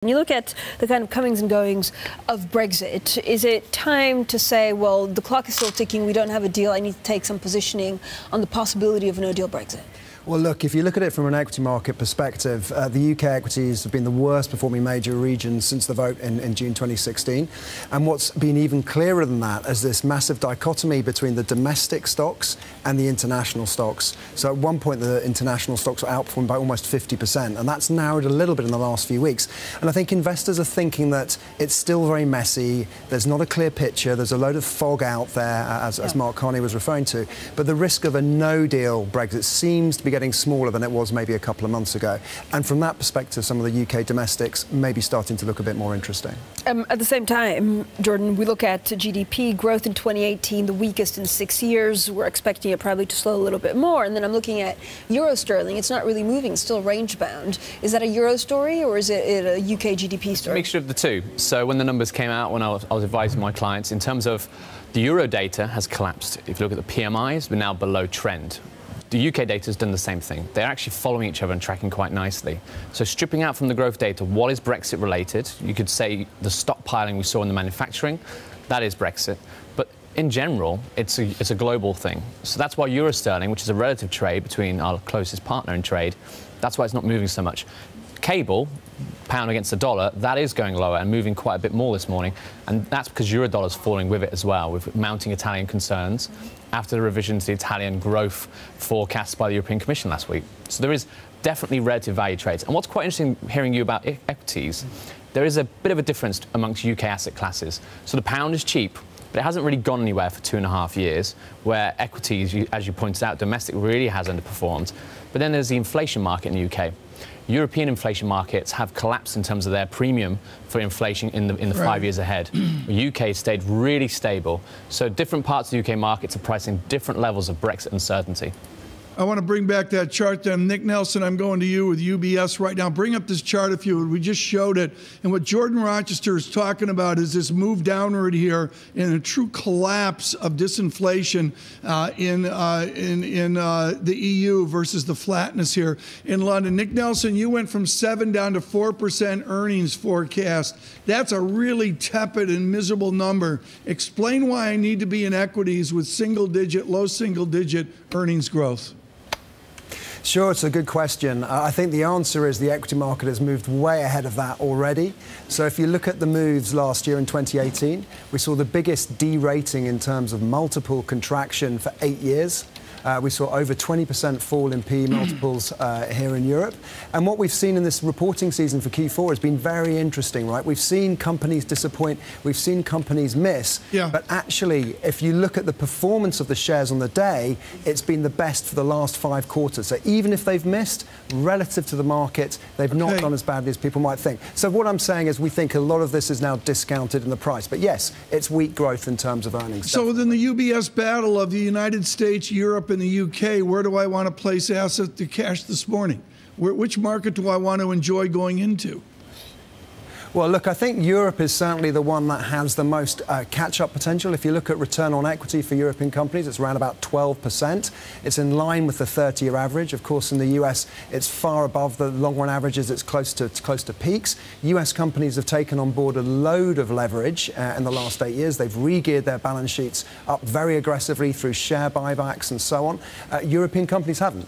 When you look at the kind of comings and goings of Brexit, is it time to say, well, the clock is still ticking, we don't have a deal, I need to take some positioning on the possibility of a no-deal Brexit? Well, look, if you look at it from an equity market perspective, the UK equities have been the worst performing major region since the vote in June 2016. And what's been even clearer than that is this massive dichotomy between the domestic stocks and the international stocks. So at one point, the international stocks were outperformed by almost 50%, and that's narrowed a little bit in the last few weeks. And I think investors are thinking that it's still very messy, there's not a clear picture, there's a load of fog out there, as Mark Carney was referring to. But the risk of a no-deal Brexit seems to be getting smaller than it was maybe a couple of months ago. And from that perspective, some of the UK domestics may be starting to look a bit more interesting. At the same time, Jordan, we look at GDP growth in 2018, the weakest in 6 years. We're expecting it probably to slow a little bit more. And then I'm looking at euro sterling. It's not really moving, still range bound. Is that a euro story or is it a UK GDP story? It's a mixture of the two. So when the numbers came out, when I was advising my clients, in terms of the euro data has collapsed. If you look at the PMIs, we're now below trend. The UK data has done the same thing. They're actually following each other and tracking quite nicely. So stripping out from the growth data, what is Brexit related? You could say the stockpiling we saw in the manufacturing, that is Brexit. But in general, it's a global thing. So that's why euro sterling, which is a relative trade between our closest partner in trade, that's why it's not moving so much. Cable, pound against the dollar, that is going lower and moving quite a bit more this morning. And that's because euro dollar's falling with it as well, with mounting Italian concerns after the revision to the Italian growth forecast by the European Commission last week. So there is definitely relative value trades. And what's quite interesting hearing you about equities, there is a bit of a difference amongst UK asset classes. So the pound is cheap, but it hasn't really gone anywhere for 2.5 years, where equities, as you pointed out, domestic really has underperformed. But then there's the inflation market in the UK. European inflation markets have collapsed in terms of their premium for inflation in the 5 years ahead. The UK stayed really stable. So different parts of the UK markets are pricing different levels of Brexit uncertainty. I want to bring back that chart then. Nick Nelson, I'm going to you with UBS right now. Bring up this chart if you would. We just showed it. And what Jordan Rochester is talking about is this move downward here in a true collapse of disinflation in the EU versus the flatness here in London. Nick Nelson, you went from 7 down to 4% earnings forecast. That's a really tepid and miserable number. Explain why I need to be in equities with low single-digit earnings growth. Sure, it's a good question. I think the answer is the equity market has moved way ahead of that already. So if you look at the moves last year in 2018, we saw the biggest de-rating in terms of multiple contraction for 8 years. We saw over 20% fall in PE multiples here in Europe. And what we've seen in this reporting season for Q4 has been very interesting, right? We've seen companies disappoint, we've seen companies miss. Yeah. But actually, if you look at the performance of the shares on the day, it's been the best for the last 5 quarters. So even if they've missed, relative to the market, they've not done as badly as people might think. So what I'm saying is we think a lot of this is now discounted in the price. But yes, it's weak growth in terms of earnings. So within the UBS battle of the United States, Europe, in the UK, where do I want to place asset to cash this morning? Which market do I want to enjoy going into? Well, look, I think Europe is certainly the one that has the most catch-up potential. If you look at return on equity for European companies, it's around about 12%. It's in line with the 30-year average. Of course, in the US, it's far above the long-run averages. It's close to peaks. US companies have taken on board a load of leverage in the last 8 years. They've re-geared their balance sheets up very aggressively through share buybacks and so on. European companies haven't.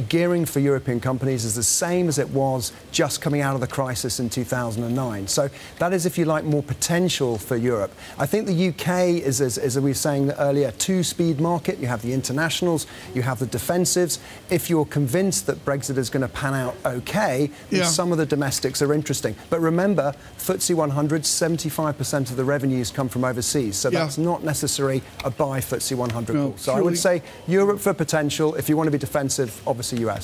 Gearing for European companies is the same as it was just coming out of the crisis in 2009. So that is, if you like, more potential for Europe. I think the UK is, as we were saying earlier, a two-speed market. You have the internationals, you have the defensives. If you're convinced that Brexit is going to pan out okay, then some of the domestics are interesting. But remember, FTSE 100, 75% of the revenues come from overseas. So that's not necessarily a buy FTSE 100 call. So I would say Europe for potential. If you want to be defensive, obviously US.